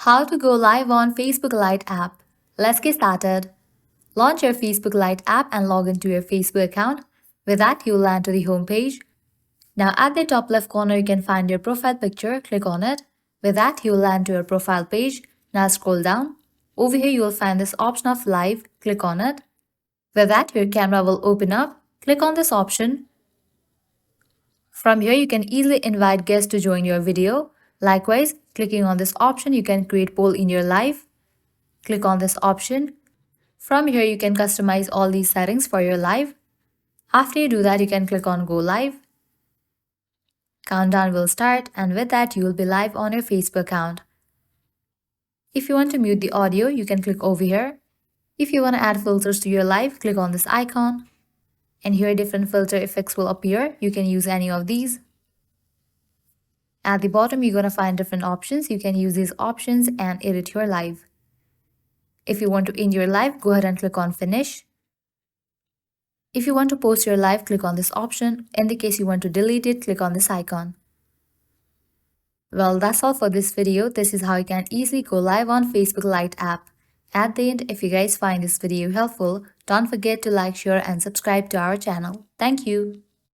How to go live on Facebook Lite app. Let's get started. Launch your Facebook Lite app and log into your Facebook account. With that, you'll land to the home page. Now at the top left corner, you can find your profile picture. Click on it. With that, you'll land to your profile page. Now scroll down. Over here, you will find this option of live. Click on it. With that, your camera will open up. Click on this option. From here, you can easily invite guests to join your video. Likewise, clicking on this option, you can create poll in your live. Click on this option. From here, you can customize all these settings for your live. After you do that, you can click on Go Live. Countdown will start, and with that, you will be live on your Facebook account. If you want to mute the audio, you can click over here. If you want to add filters to your live, click on this icon. And here different filter effects will appear. You can use any of these. At the bottom, you're going to find different options. You can use these options and edit your live. If you want to end your live, go ahead and click on Finish. If you want to post your live, click on this option. In the case you want to delete it, click on this icon. Well, that's all for this video. This is how you can easily go live on Facebook Lite app. At the end, if you guys find this video helpful, don't forget to like, share and subscribe to our channel. Thank you.